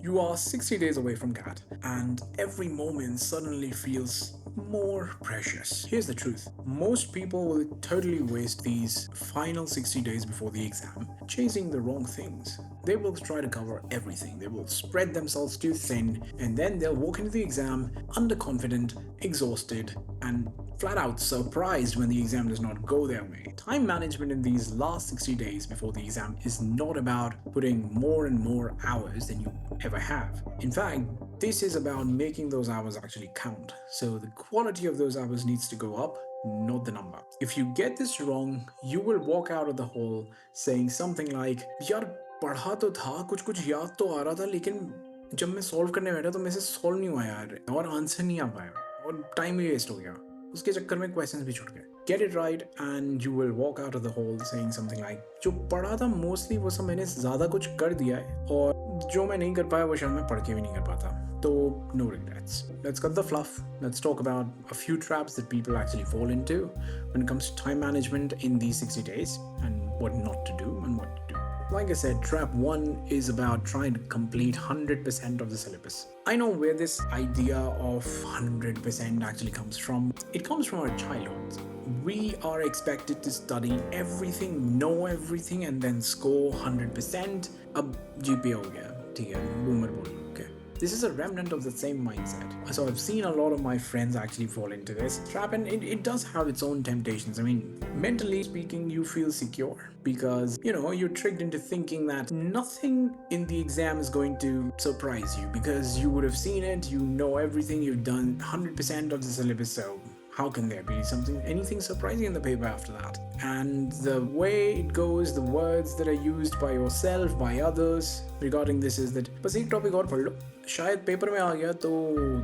You are 60 days away from CAT, and every moment suddenly feels more precious. Here's the truth: most people will totally waste these final 60 days before the exam chasing the wrong things. They will try to cover everything, they will spread themselves too thin, and then they'll walk into the exam underconfident, exhausted, and flat out surprised when the exam does not go their way. Time management in these last 60 days before the exam is not about putting more and more hours than you ever have. In fact, this is about making those hours actually count. So the quality of those hours needs to go up, not the number. If you get this wrong, you will walk out of the hall saying something like, यार पढ़ा तो था, कुछ कुछ याद तो आ रहा था, लेकिन जब मैं सॉल्व करने बैठा तो मेरे से सॉल्व नहीं हुआ यार, और आंसर नहीं आ पाया, और टाइम भी वेस्ट हो गया, उसके चक्कर में क्वेश्चंस भी छूट गए. Get it right and you will walk out of the hall saying something like, जो पढ़ा था मोस्टली वो सब मैंने ज़्यादा कुछ कर दिया है, और जो मैं नहीं कर पाया वो शायद मैं पढ़ के भी नहीं कर पाता. So, no regrets. Let's cut the fluff. Let's talk about a few traps that people actually fall into when it comes to time management in these 60 days and what not to do and what to do. Like I said, trap 1 is about trying to complete 100% of the syllabus. I know where this idea of 100% actually comes from. It comes from our childhood. We are expected to study everything, know everything, and then score 100%. Ab GPA ho gaya, theek hai, boomer bol lo, okay. This is a remnant of the same mindset. So I've seen a lot of my friends actually fall into this trap, and it does have its own temptations. I mean, mentally speaking, you feel secure because, you're tricked into thinking that nothing in the exam is going to surprise you because you would have seen it, you know everything, you've done 100% of the syllabus, so how can there be anything surprising in the paper after that? And the way it goes, the words that are used by yourself, by others regarding this is that बस एक topic और पढ़ लो, शायद paper में आ गया तो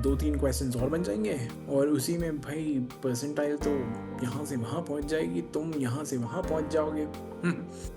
2-3 questions और बन जाएंगे, और उसी में भाई परसेंटाइल तो यहाँ से वहाँ पहुँच जाएगी, तुम यहाँ से वहाँ पहुँच जाओगे.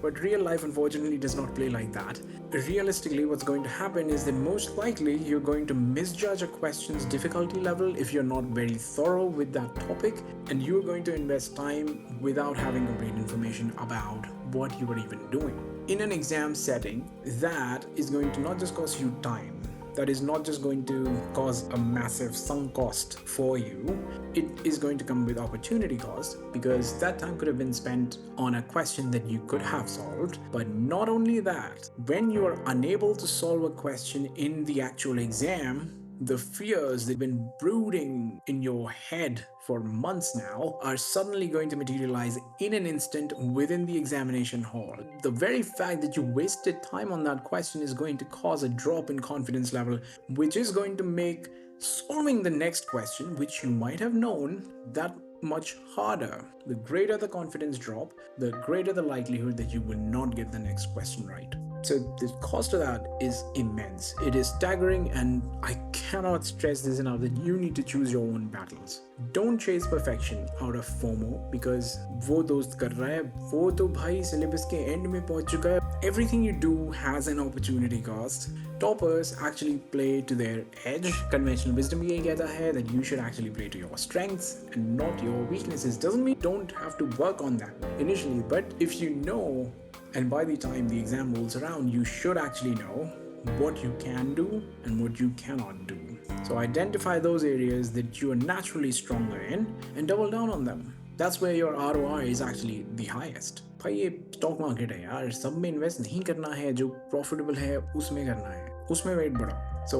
But real life unfortunately does not play like that. Realistically, what's going to happen is that most likely you're going to misjudge a question's difficulty level if you're not very thorough with that topic, and you're going to invest time without having complete information about what you are even doing. In an exam setting, that is going to not just cost you time, that is not just going to cause a massive sunk cost for you, it is going to come with opportunity cost, because that time could have been spent on a question that you could have solved. But not only that, when you are unable to solve a question in the actual exam, the fears that have been brooding in your head for months now are suddenly going to materialize in an instant within the examination hall. The very fact that you wasted time on that question is going to cause a drop in confidence level, which is going to make solving the next question, which you might have known, that much harder. The greater the confidence drop, the greater the likelihood that you will not get the next question right. So the cost of that is immense. It is staggering, and I cannot stress this enough that you need to choose your own battles. Don't chase perfection out of FOMO because वो दोस्त कर रहा है, वो तो भाई syllabus के end में पहुंच चुका है. Everything you do has an opportunity cost. Toppers actually play to their edge. Conventional wisdom यही कहता है that you should actually play to your strengths and not your weaknesses. Doesn't mean you don't have to work on that initially, but if you know, and by the time the exam rolls around, you should actually know what you can do and what you cannot do. So identify those areas that you are naturally stronger in and double down on them. That's where your ROI is actually the highest. भाई ये stock market है यार, सब में invest नहीं करना है, जो प्रॉफिटेबल है उसमें करना है, उसमें वेट बढ़ाओ. So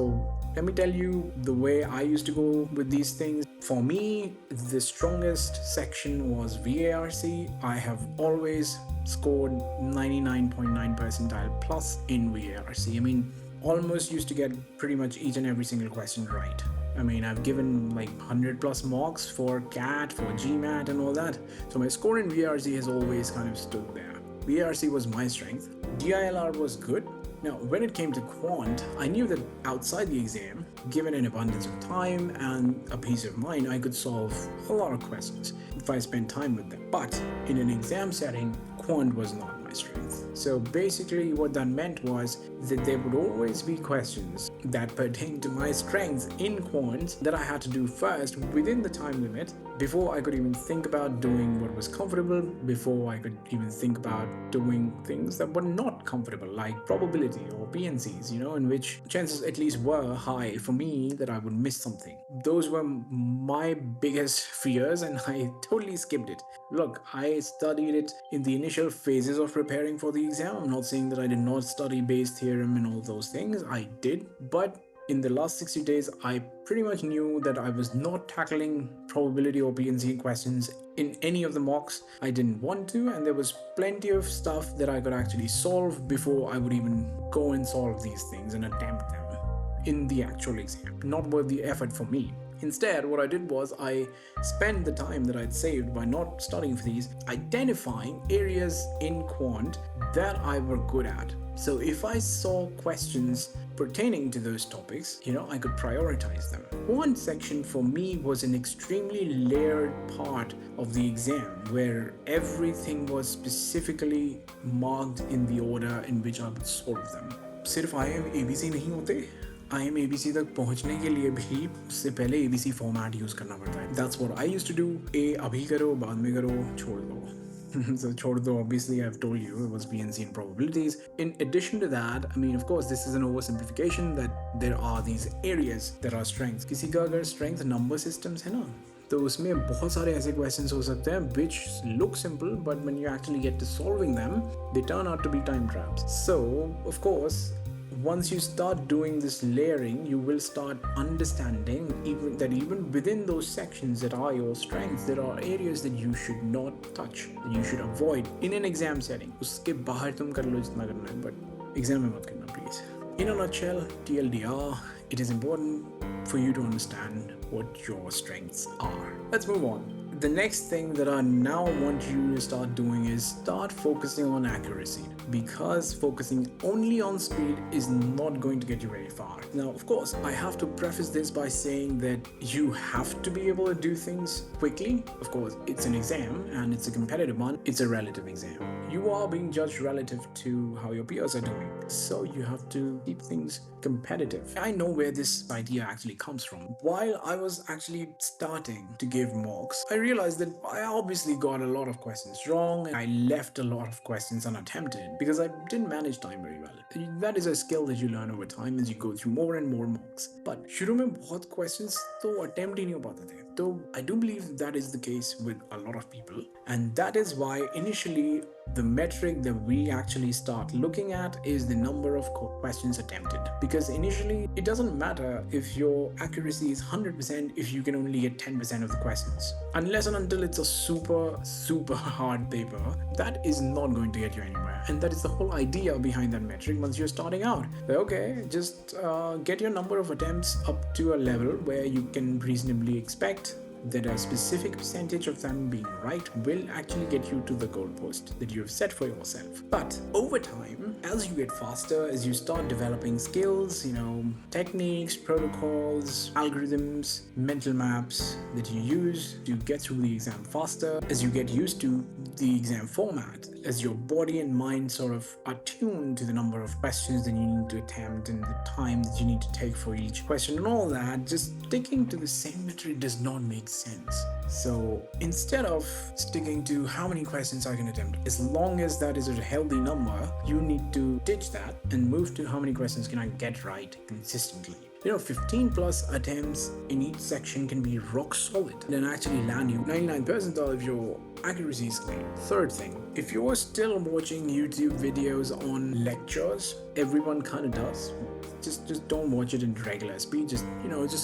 let me tell you the way I used to go with these things. For me, the strongest section was VARC. I have always scored 99.9 percentile plus in VARC. I mean, almost used to get pretty much each and every single question right. I mean, I've given like 100 plus mocks for CAT, for GMAT and all that. So my score in VARC has always kind of stood there. VARC was my strength. DILR was good. Now, when it came to quant, I knew that outside the exam, given an abundance of time and a peace of mind, I could solve a lot of questions if I spent time with them. But in an exam setting, quant was not my strength. So basically what that meant was that there would always be questions that pertain to my strengths in quant that I had to do first within the time limit before I could even think about doing what was comfortable, before I could even think about doing things that were not comfortable, like probability or PNCs, in which chances at least were high for me that I would miss something. Those were my biggest fears, and I totally skipped it. Look, I studied it in the initial phases of preparing for the exam. I'm not saying that I did not study Bayes' theorem and all those things. I did, but in the last 60 days, I pretty much knew that I was not tackling probability or PNC questions in any of the mocks. I didn't want to, and there was plenty of stuff that I could actually solve before I would even go and solve these things and attempt them in the actual exam. Not worth the effort for me. Instead, what I did was I spent the time that I'd saved by not studying for these, identifying areas in quant that I were good at. So if I saw questions pertaining to those topics, I could prioritize them. One section for me was an extremely layered part of the exam where everything was specifically marked in the order in which I would solve them. सिर्फ IIM ABC नहीं होते, IIM ABC तक पहुंचने के लिए भी उससे पहले ABC फॉर्मेट यूज करना पड़ता है. That's what I used to do. A अभी करो, बाद में करो, छोड़ दो. So छोड़ दो, obviously I've told you it was PNC and probabilities. In addition to that, of course this is an oversimplification that there are these areas that are strengths. किसी का अगर strength number systems है ना, तो उसमें बहुत सारे ऐसे questions हो सकते हैं which look simple, but when you actually get to solving them, they turn out to be time traps. So of course, once you start doing this layering, you will start understanding even within those sections that are your strengths, there are areas that you should not touch, that you should avoid in an exam setting. उसके बाहर तुम कर लो जितना करना है, but exam में मत करना, please. In a nutshell, TLDR, it is important for you to understand what your strengths are. Let's move on. The next thing that I now want you to start doing is start focusing on accuracy, because focusing only on speed is not going to get you very far. Now, of course, I have to preface this by saying that you have to be able to do things quickly. Of course, it's an exam and it's a competitive one. It's a relative exam. You are being judged relative to how your peers are doing. So you have to keep things competitive. I know where this idea actually comes from. While I was actually starting to give mocks, I realized that I obviously got a lot of questions wrong, and I left a lot of questions unattempted because I didn't manage time very well. That is a skill that you learn over time as you go through more and more mocks. But शुरू में बहुत questions तो attempt ही नहीं हो पाते थे. So I do believe that is the case with a lot of people, and that is why initially the metric that we actually start looking at is the number of questions attempted. Because initially it doesn't matter if your accuracy is 100% if you can only get 10% of the questions. Unless and until it's a super hard paper, that is not going to get you anywhere. And that is the whole idea behind that metric once you're starting out. Okay, just get your number of attempts up to a level where you can reasonably expect that a specific percentage of them being right will actually get you to the goalpost that you have set for yourself. But over time, as you get faster, as you start developing skills, techniques, protocols, algorithms, mental maps that you use to get through the exam faster, as you get used to the exam format, as your body and mind sort of are tuned to the number of questions that you need to attempt and the time that you need to take for each question and all that, just sticking to the same metric does not make sense. So instead of sticking to how many questions I can attempt, as long as that is a healthy number, you need to ditch that and move to how many questions can I get right consistently. 15 plus attempts in each section can be rock solid and actually land you 99th percentile of your accuracy scale. Third thing, if you're still watching YouTube videos on lectures, everyone kind of does. Just don't watch it in regular speed. Just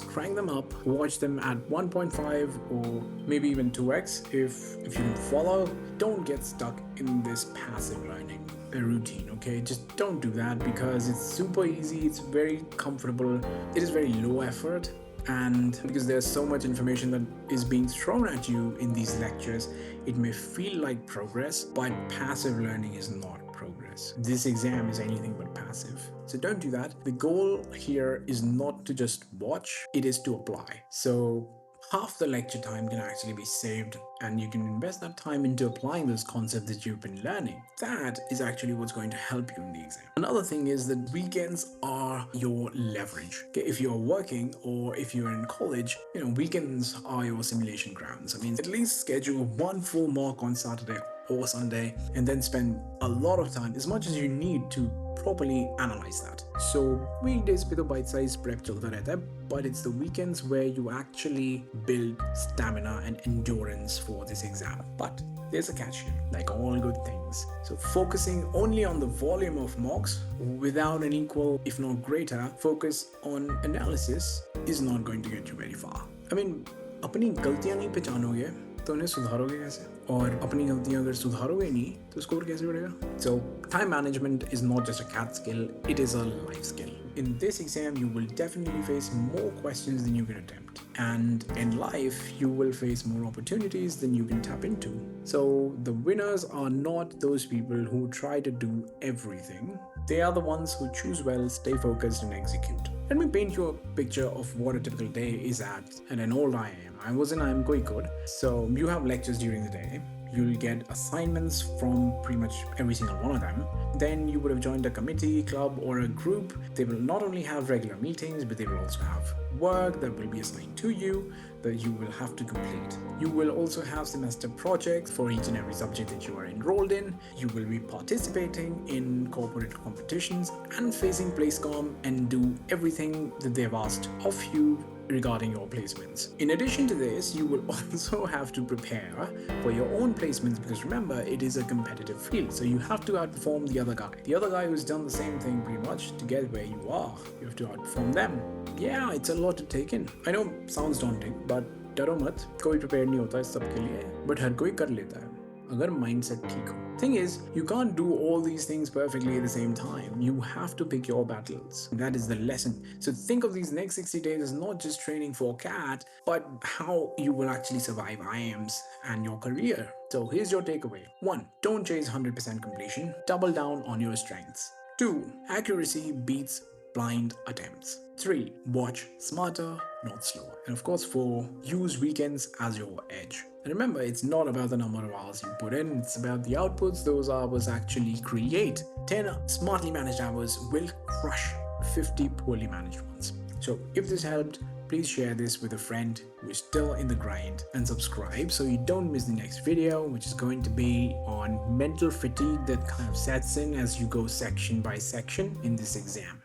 crank them up, watch them at 1.5 or maybe even 2x if you can follow. Don't get stuck in this passive learning routine, okay? Just don't do that because it's super easy, it's very comfortable, it is very low effort, and because there's so much information that is being thrown at you in these lectures, it may feel like progress, but passive learning is not progress. This exam is anything but passive. So don't do that. The goal here is not to just watch, it is to apply. So half the lecture time can actually be saved, and you can invest that time into applying those concepts that you've been learning. That is actually what's going to help you in the exam. Another thing is that weekends are your leverage. Okay, if you're working or if you're in college, weekends are your simulation grounds. I mean, at least schedule one full mock on Saturday or Sunday and then spend a lot of time, as much as you need, to properly analyze that. So weekdays पे तो bite size prep चलता रहता है, but it's the weekends where you actually build stamina and endurance for this exam. But there's a catch here, like all good things. So focusing only on the volume of mocks without an equal, if not greater, focus on analysis is not going to get you very far. I mean, अपनी गलतियां नहीं पहचानोगे तो उन्हें सुधारोगे कैसे? और अपनी गलतियां अगर सुधारोगे नहीं तो स्कोर कैसे बढ़ेगा? So time management is not just a CAT skill, it is a life skill. In this exam, you will definitely face more questions than you can attempt. And in life, you will face more opportunities than you can tap into. So the winners are not those people who try to do everything. They are the ones who choose well, stay focused, and execute. Let me paint you a picture of what a typical day is at an Old IIM. I was in IIM Koikod. So you have lectures during the day. You'll get assignments from pretty much every single one of them. Then you would have joined a committee, club, or a group. They will not only have regular meetings, but they will also have work that will be assigned to you that you will have to complete. You will also have semester projects for each and every subject that you are enrolled in. You will be participating in corporate competitions and facing PlaceCom and do everything that they've asked of you regarding your placements. In addition to this, you will also have to prepare for your own placements, because remember, it is a competitive field, so you have to outperform the other guy. The other guy who's done the same thing pretty much to get where you are. You have to outperform them. Yeah, it's a lot to take in. I know, sounds daunting, but डरो मत, कोई prepared नहीं होता है सबके लिए, but हर कोई कर लेता है अगर mindset ठीक हो. Thing is, you can't do all these things perfectly at the same time. You have to pick your battles. That is the lesson. So think of these next 60 days as not just training for CAT, but how you will actually survive IIMs and your career. So here's your takeaway. 1. Don't chase 100% completion. Double down on your strengths. 2. Accuracy beats blind attempts. 3. Watch smarter, not slower. And of course 4. Use weekends as your edge. And remember, it's not about the number of hours you put in, it's about the outputs those hours actually create. 10 smartly managed hours will crush 50 poorly managed ones. So if this helped, please share this with a friend who is still in the grind, and subscribe so you don't miss the next video, which is going to be on mental fatigue that kind of sets in as you go section by section in this exam.